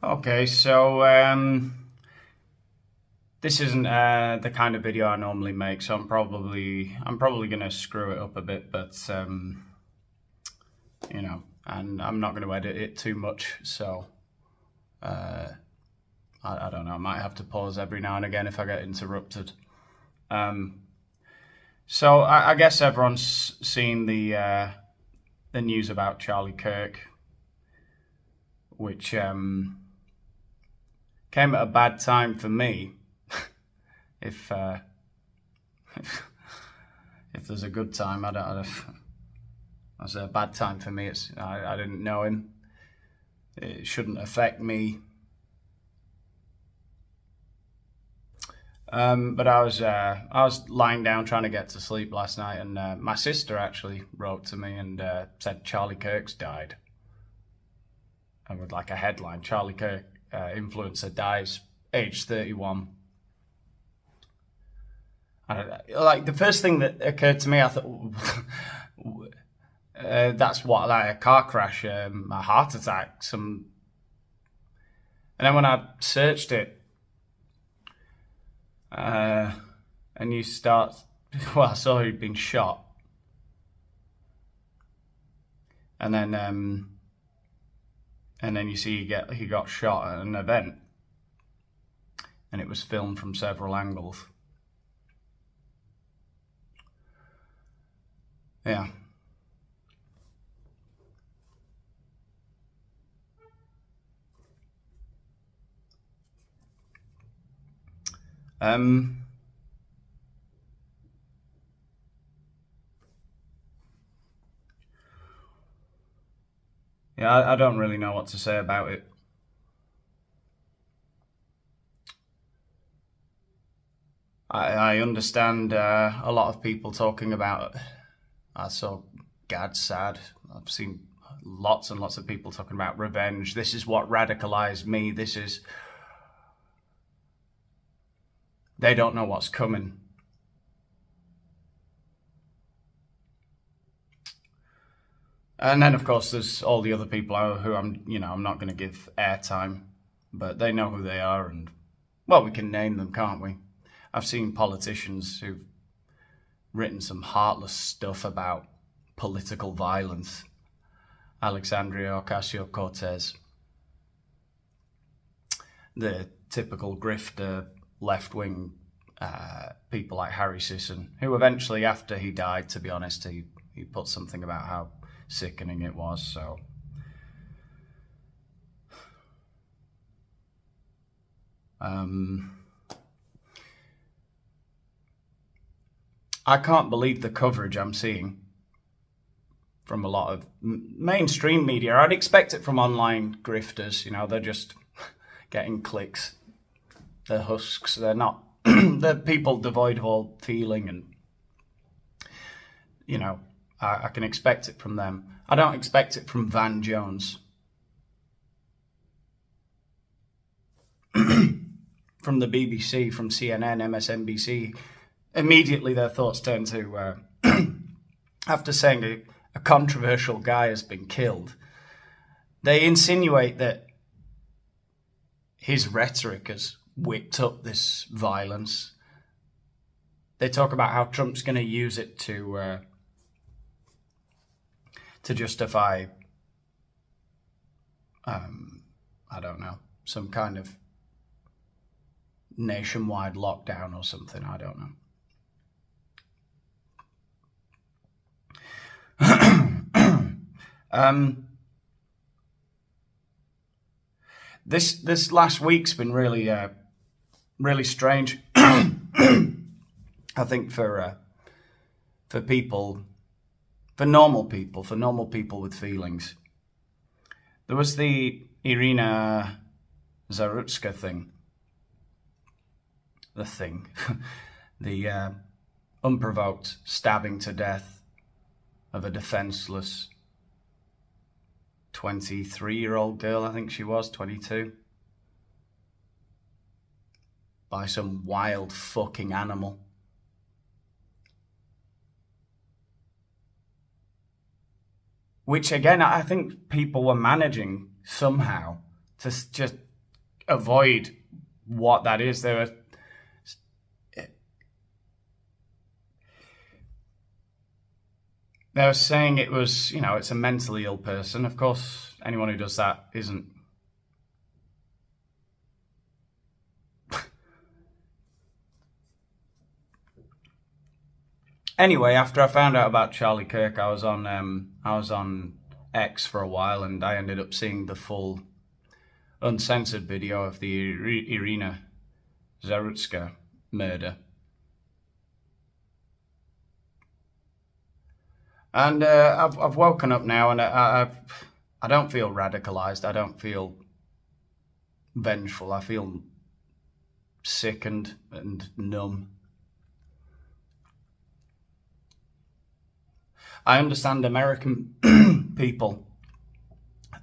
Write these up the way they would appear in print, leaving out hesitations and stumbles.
Okay, so this isn't the kind of video I normally make, so I'm probably gonna screw it up a bit, but and I'm not gonna edit it too much, so uh, I don't know. I might have to pause every now and again if I get interrupted. Um, so I guess everyone's seen the news about Charlie Kirk, which came at a bad time for me. If if there's a good time, I don't. That's a bad time for me. I didn't know him. It shouldn't affect me. But I was lying down trying to get to sleep last night, and my sister actually wrote to me and said Charlie Kirk's died, and with like a headline: Charlie Kirk, influencer, dies, age 31. Like the first thing that occurred to me, I thought that's what, like a car crash, a heart attack, some. And then when I searched it, and you start, well, I saw he'd been shot, and then you see he got shot at an event, and it was filmed from several angles. Yeah. Um, yeah, I don't really know what to say about it. I understand a lot of people talking about. I saw Gad Sad. I've seen lots and lots of people talking about revenge. This is what radicalized me. They don't know what's coming. And then, of course, there's all the other people who I'm not going to give airtime, but they know who they are, and well, we can name them, can't we? I've seen politicians who've written some heartless stuff about political violence. Alexandria Ocasio-Cortez, the typical grifter, left-wing people like Harry Sisson, who eventually, after he died, to be honest, he put something about how sickening it was. So I can't believe the coverage I'm seeing from a lot of mainstream media. I'd expect it from online grifters. They're just getting clicks. They're husks. They're not. They're people devoid of all feeling, and I can expect it from them. I don't expect it from Van Jones, from the BBC, from CNN, MSNBC. Immediately their thoughts turn to, after saying a controversial guy has been killed, they insinuate that his rhetoric has whipped up this violence. They talk about how Trump's going to use it to justify, I don't know, some kind of nationwide lockdown or something. I don't know. This last week's been really really strange. I think for people, for normal people with feelings. There was the Irina Zarutska thing. The unprovoked stabbing to death of a defenseless 23-year-old girl, I think she was, 22, by some wild fucking animal. Which again, I think people were managing somehow to just avoid what that is. They were saying it was, it's a mentally ill person. Of course, anyone who does that isn't. Anyway, after I found out about Charlie Kirk, I was on X for a while, and I ended up seeing the full uncensored video of the Irina Zarutska murder. And I've woken up now, and I don't feel radicalized. I don't feel vengeful. I feel sickened and numb. I understand American people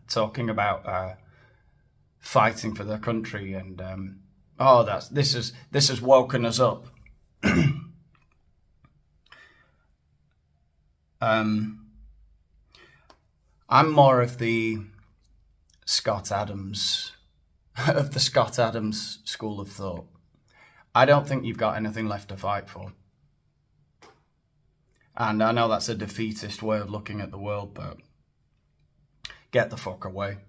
talking about fighting for their country, and this has woken us up. I'm more of the Scott Adams school of thought. I don't think you've got anything left to fight for. And I know that's a defeatist way of looking at the world, but get the fuck away.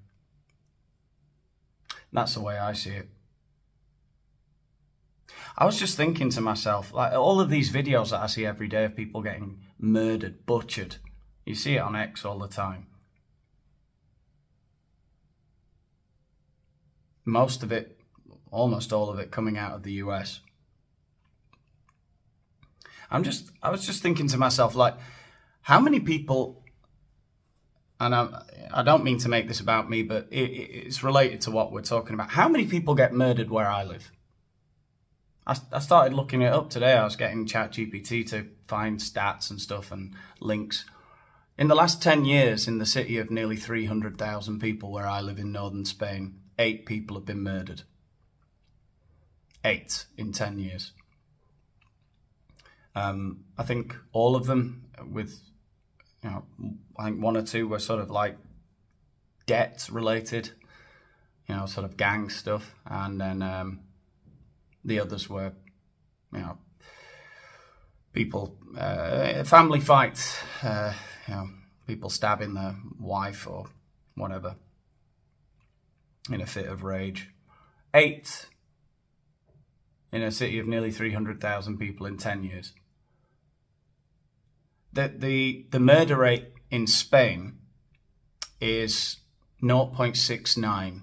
That's the way I see it. I was just thinking to myself, like, all of these videos that I see every day of people getting murdered, butchered, you see it on X all the time. Most of it, almost all of it, coming out of the US. I was just thinking to myself, like, how many people, and I don't mean to make this about me, but it's related to what we're talking about. How many people get murdered where I live? I started looking it up today. I was getting ChatGPT to find stats and stuff and links. In the last 10 years, in the city of nearly 300,000 people where I live in northern Spain, 8 people have been murdered. 8 in 10 years. I think all of them with, I think 1 or 2 were sort of like debt related, sort of gang stuff. And then the others were, people, family fights, people stabbing their wife or whatever in a fit of rage. 8 in a city of nearly 300,000 people in 10 years. The murder rate in Spain is 0.69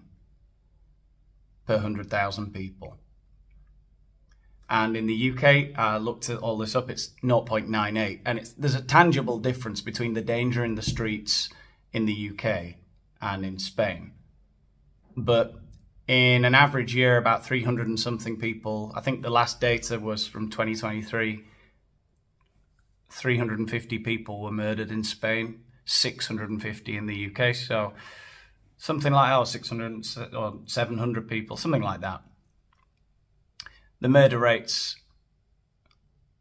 per 100,000 people. And in the UK, I looked at all this up, it's 0.98. And there's a tangible difference between the danger in the streets in the UK and in Spain. But in an average year, about 300 and something people, I think the last data was from 2023, 350 people were murdered in Spain, 650 in the UK. So something like that, 600 or 700 people, something like that. The murder rate's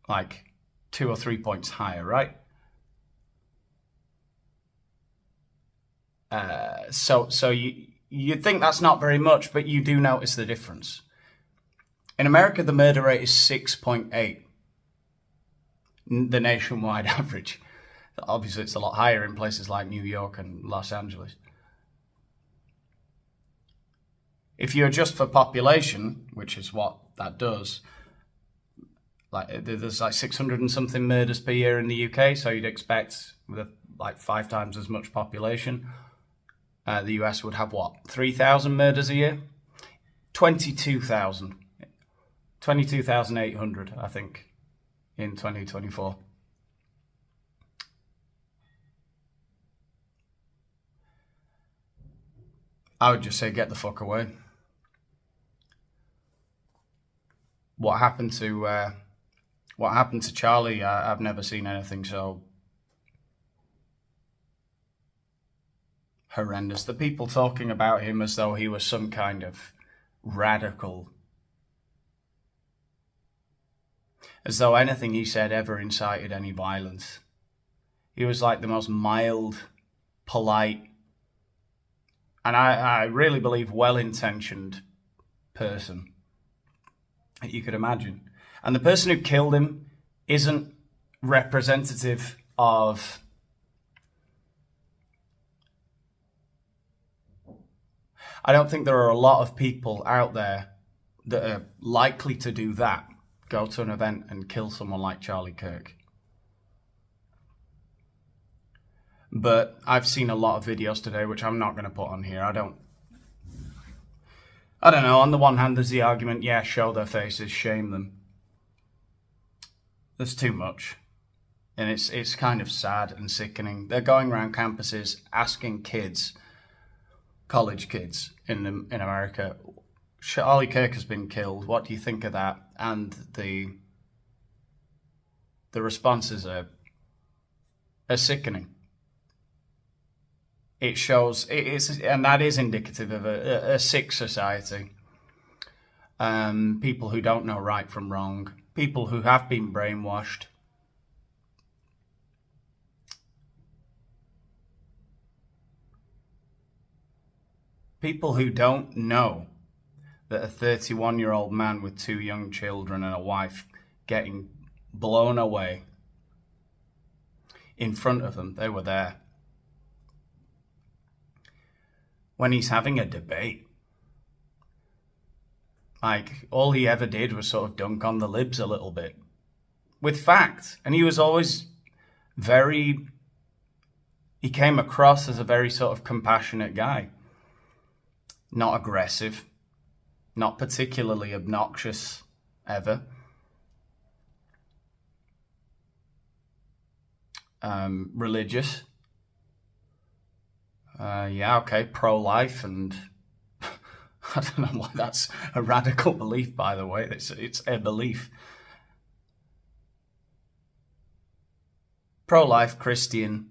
like 2 or 3 points higher, right? So you'd think that's not very much, but you do notice the difference. In America, the murder rate is 6.8, the nationwide average. Obviously, it's a lot higher in places like New York and Los Angeles. If you adjust for population, which is what that does, like there's like 600 and something murders per year in the UK, so you'd expect with like 5 times as much population, the US would have what, 3,000 murders a year? 22,800, I think, in 2024. I would just say get the fuck away. What happened to Charlie? I've never seen anything so horrendous. The people talking about him as though he was some kind of radical, as though anything he said ever incited any violence. He was like the most mild, polite, and I really believe well-intentioned person that you could imagine. And the person who killed him isn't representative of I don't think there are a lot of people out there that are likely to do that, go to an event and kill someone like Charlie Kirk. But I've seen a lot of videos today, which I'm not going to put on here. I don't know. On the one hand, there's the argument, yeah, show their faces, shame them. There's too much. And it's kind of sad and sickening. They're going around campuses asking kids, college kids in America, Charlie Kirk has been killed. What do you think of that? And the responses are sickening. It shows, and that is indicative of a sick society. People who don't know right from wrong, people who have been brainwashed. People who don't know that a 31-year-old man with 2 young children and a wife getting blown away in front of them, they were there. When he's having a debate, like, all he ever did was sort of dunk on the libs a little bit with fact. And he was always he came across as a very sort of compassionate guy. Not aggressive, not particularly obnoxious ever. Religious. Yeah, okay, pro-life, and I don't know why that's a radical belief, by the way. It's a belief. Pro-life, Christian,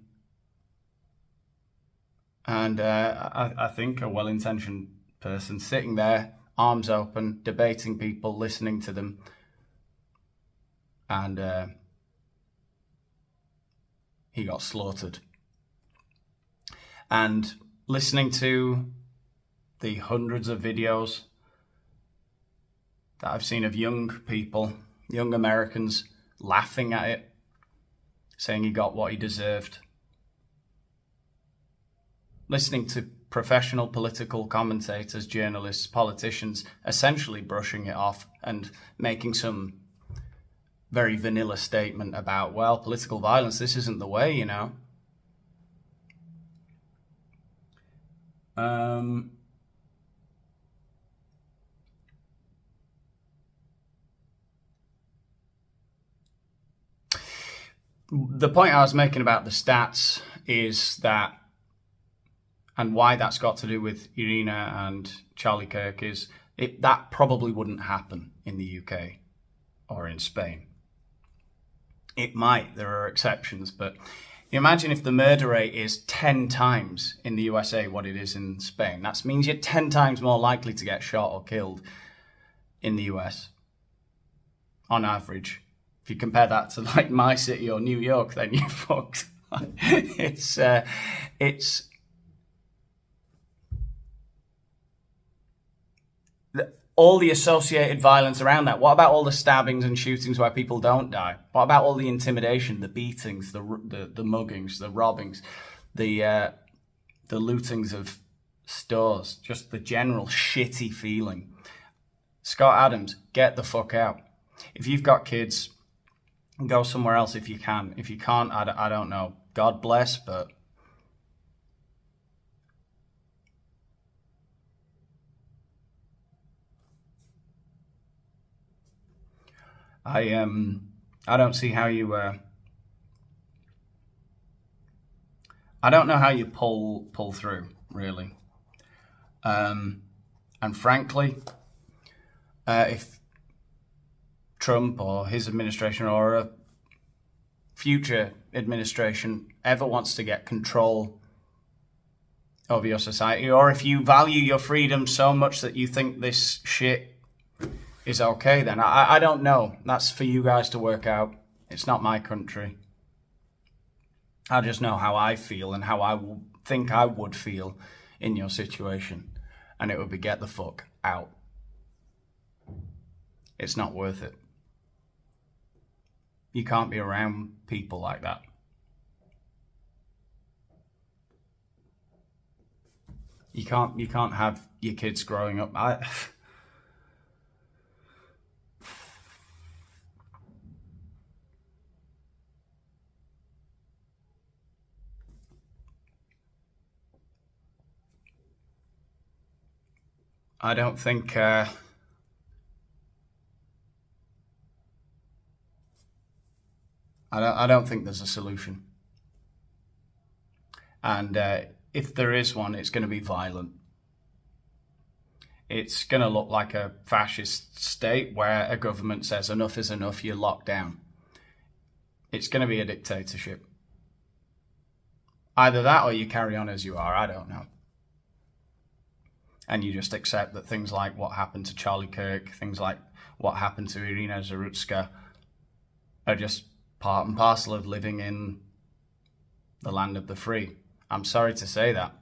and I think a well-intentioned person sitting there, arms open, debating people, listening to them, and he got slaughtered. And listening to the hundreds of videos that I've seen of young people, young Americans, laughing at it, saying he got what he deserved. Listening to professional political commentators, journalists, politicians, essentially brushing it off and making some very vanilla statement about, well, political violence, this isn't the way, you know. The point I was making about the stats is that, and why that's got to do with Irina and Charlie Kirk, is that probably wouldn't happen in the UK or in Spain. It might, there are exceptions, but imagine if the murder rate is 10 times in the USA what it is in Spain. That means you're 10 times more likely to get shot or killed in the US, on average. If you compare that to like my city or New York, then you're fucked. It's all the associated violence around that. What about all the stabbings and shootings where people don't die? What about all the intimidation, the beatings, the muggings, the robbings, the lootings of stores, just the general shitty feeling? Scott Adams, get the fuck out. If you've got kids, go somewhere else if you can. If you can't, I don't know. God bless, but I don't see how you I don't know how you pull through, really. And frankly, if Trump or his administration or a future administration ever wants to get control of your society, or if you value your freedom so much that you think this shit is okay, then I don't know. That's for you guys to work out. It's not my country. I just know how I feel and how I think I would feel in your situation. And it would be get the fuck out. It's not worth it. You can't be around people like that. You can't have your kids growing up. I don't think I don't think there's a solution. And if there is one, it's going to be violent. It's going to look like a fascist state where a government says enough is enough, you're locked down. It's going to be a dictatorship. Either that or you carry on as you are, I don't know. And you just accept that things like what happened to Charlie Kirk, things like what happened to Irina Zarutska are just part and parcel of living in the land of the free. I'm sorry to say that.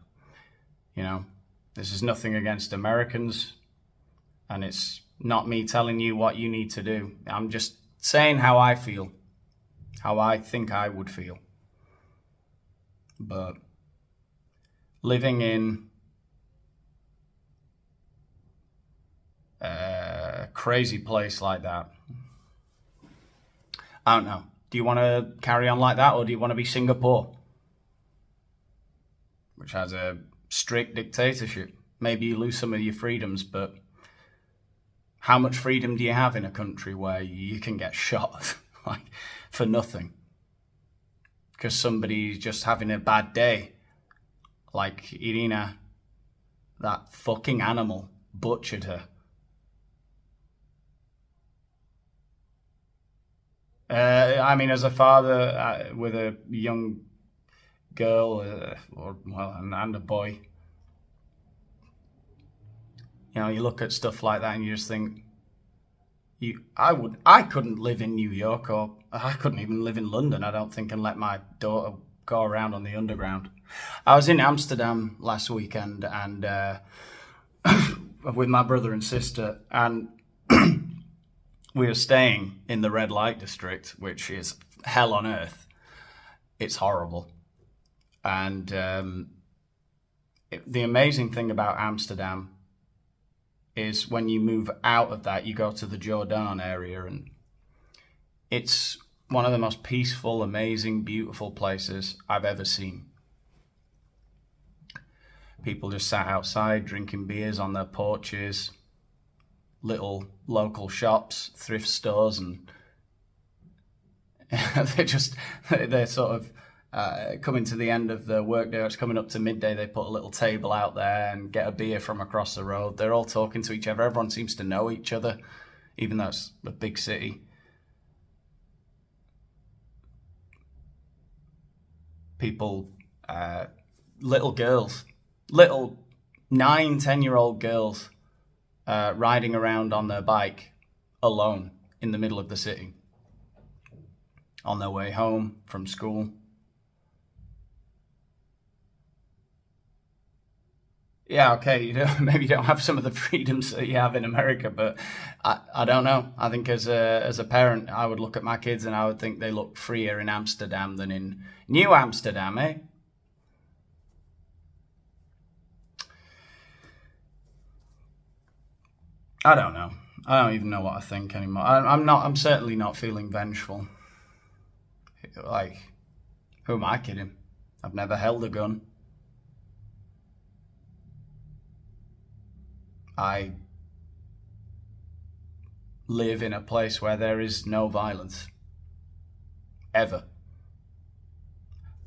You know, this is nothing against Americans, and it's not me telling you what you need to do. I'm just saying how I feel, how I think I would feel. But living in a crazy place like that, I don't know. Do you want to carry on like that, or do you want to be Singapore, which has a strict dictatorship? Maybe you lose some of your freedoms, but how much freedom do you have in a country where you can get shot like for nothing because somebody's just having a bad day? Like Irina, that fucking animal, butchered her. I mean, as a father with a young girl, and a boy, you know, you look at stuff like that and you just think, I couldn't live in New York, or I couldn't even live in London, I don't think, and let my daughter go around on the underground. I was in Amsterdam last weekend and with my brother and sister, and we were staying in the red light district, which is hell on earth. It's horrible. And the amazing thing about Amsterdam is when you move out of that, you go to the Jordan area, and it's one of the most peaceful, amazing, beautiful places I've ever seen. People just sat outside drinking beers on their porches, little local shops, thrift stores, and they're sort of coming to the end of the workday. It's coming up to midday. They put a little table out there and get a beer from across the road. They're all talking to each other. Everyone seems to know each other, even though it's a big city. People, little girls, little 9-10-year-old girls riding around on their bike alone in the middle of the city on their way home from school. Yeah, okay, maybe you don't have some of the freedoms that you have in America, but I don't know. I think as a parent, I would look at my kids and I would think they look freer in Amsterdam than in New Amsterdam, eh? I don't know. I don't even know what I think anymore. I'm certainly not feeling vengeful. Like, who am I kidding? I've never held a gun. I live in a place where there is no violence. Ever.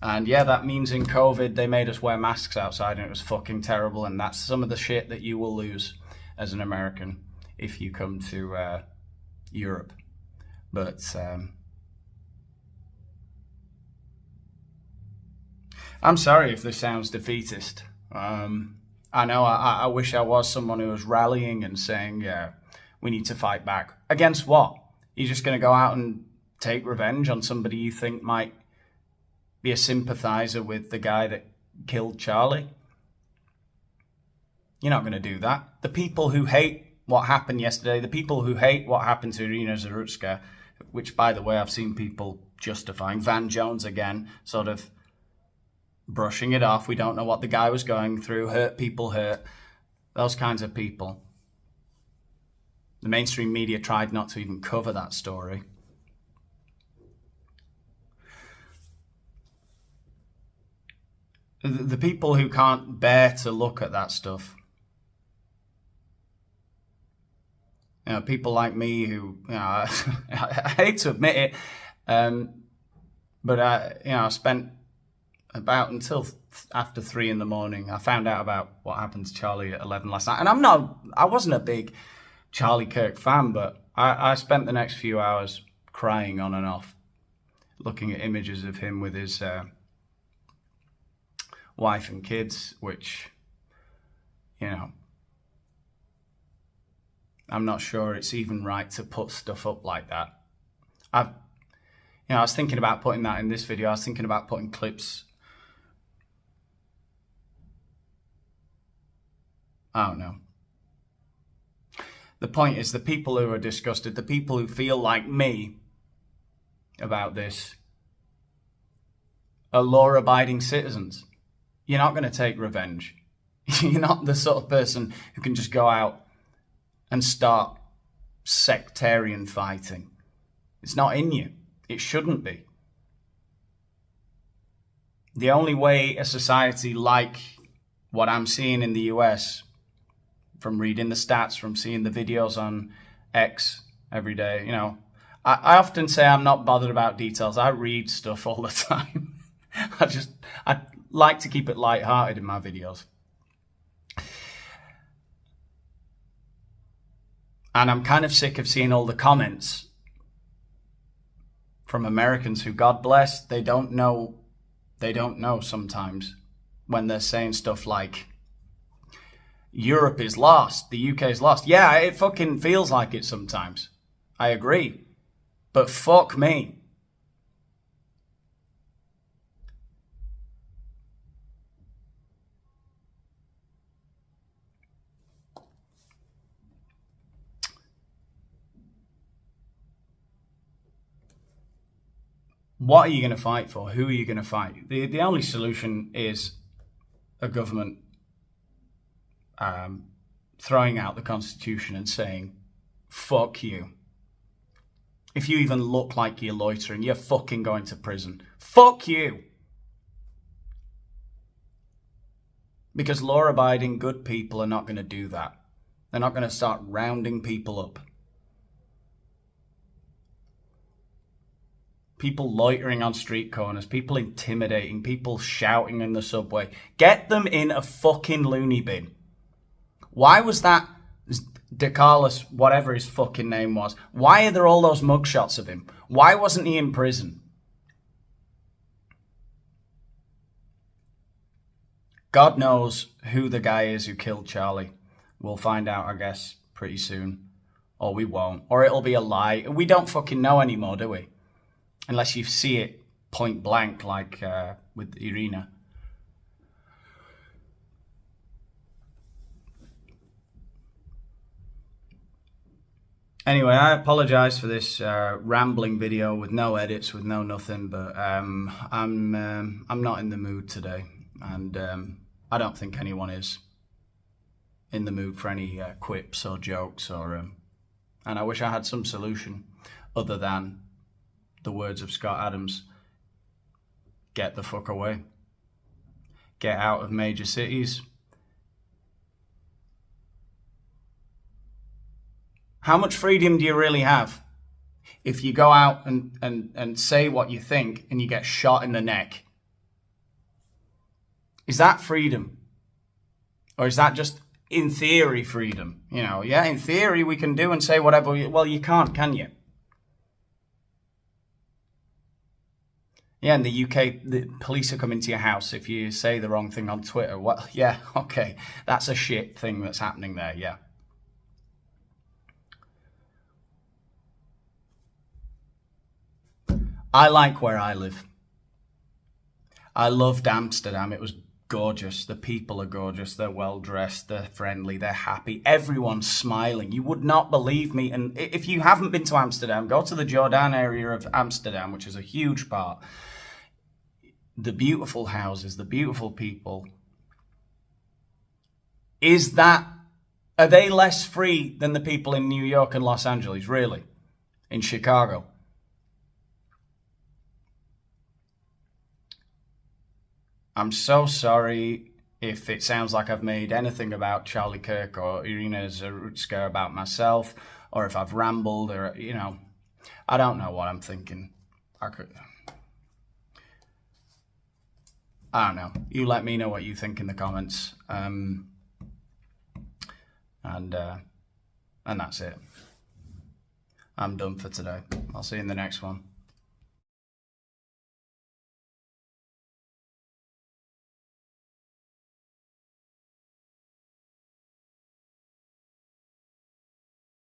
And yeah, that means in COVID they made us wear masks outside and it was fucking terrible, and that's some of the shit that you will lose as an American if you come to Europe. But I'm sorry if this sounds defeatist. I know I wish I was someone who was rallying and saying, yeah, we need to fight back. Against what? You're just going to go out and take revenge on somebody you think might be a sympathizer with the guy that killed Charlie? You're not going to do that. The people who hate what happened yesterday, the people who hate what happened to Irina Zarutska, which, by the way, I've seen people justifying, Van Jones again, sort of brushing it off. We don't know what the guy was going through. Hurt people hurt. Those kinds of people. The mainstream media tried not to even cover that story. The people who can't bear to look at that stuff. You know, people like me who, you know, I hate to admit it, but I spent about until after 3 a.m. I found out about what happened to Charlie at 11 last night, and I wasn't a big Charlie Kirk fan, but I spent the next few hours crying on and off, looking at images of him with his wife and kids, which, you know, I'm not sure it's even right to put stuff up like that. I was thinking about putting that in this video. I was thinking about putting clips. I don't know. The point is, the people who are disgusted, the people who feel like me about this, are law-abiding citizens. You're not going to take revenge. You're not the sort of person who can just go out and start sectarian fighting. It's not in you. It shouldn't be. The only way a society like what I'm seeing in the US, from reading the stats, from seeing the videos on X every day, you know, I often say I'm not bothered about details. I read stuff all the time. I like to keep it lighthearted in my videos. And I'm kind of sick of seeing all the comments from Americans who, God bless, they don't know sometimes, when they're saying stuff like, Europe is lost, the UK is lost. Yeah, it fucking feels like it sometimes. I agree. But fuck me. What are you going to fight for? Who are you going to fight? The only solution is a government throwing out the Constitution and saying, fuck you. If you even look like you're loitering, you're fucking going to prison. Fuck you. Because law-abiding good people are not going to do that. They're not going to start rounding people up. People loitering on street corners, people intimidating, people shouting in the subway. Get them in a fucking loony bin. Why was that DeCarlos, whatever his fucking name was, why are there all those mugshots of him? Why wasn't he in prison? God knows who the guy is who killed Charlie. We'll find out, I guess, pretty soon. Or we won't. Or it'll be a lie. We don't fucking know anymore, do we? Unless you see it point blank, like with Irina. Anyway, I apologize for this rambling video with no edits, with no nothing, but I'm not in the mood today, and I don't think anyone is in the mood for any quips or jokes, or and I wish I had some solution other than the words of Scott Adams: get the fuck away. Get out of major cities. How much freedom do you really have if you go out and say what you think and you get shot in the neck? Is that freedom? Or is that just, in theory, freedom? You know, yeah, in theory we can do and say whatever. Well, you can't, can you? Yeah, in the UK, the police are coming to your house if you say the wrong thing on Twitter. Well, yeah, okay, that's a shit thing that's happening there, yeah. I like where I live. I loved Amsterdam. It was gorgeous. The people are gorgeous. They're well dressed. They're friendly. They're happy. Everyone's smiling. You would not believe me. And if you haven't been to Amsterdam, go to the Jordan area of Amsterdam, which is a huge part. The beautiful houses, the beautiful people. Are they less free than the people in New York and Los Angeles, really? In Chicago? I'm so sorry if it sounds like I've made anything about Charlie Kirk or Irina Zarutska about myself, or if I've rambled, or, I don't know what I'm thinking. I don't know. You let me know what you think in the comments. And that's it. I'm done for today. I'll see you in the next one.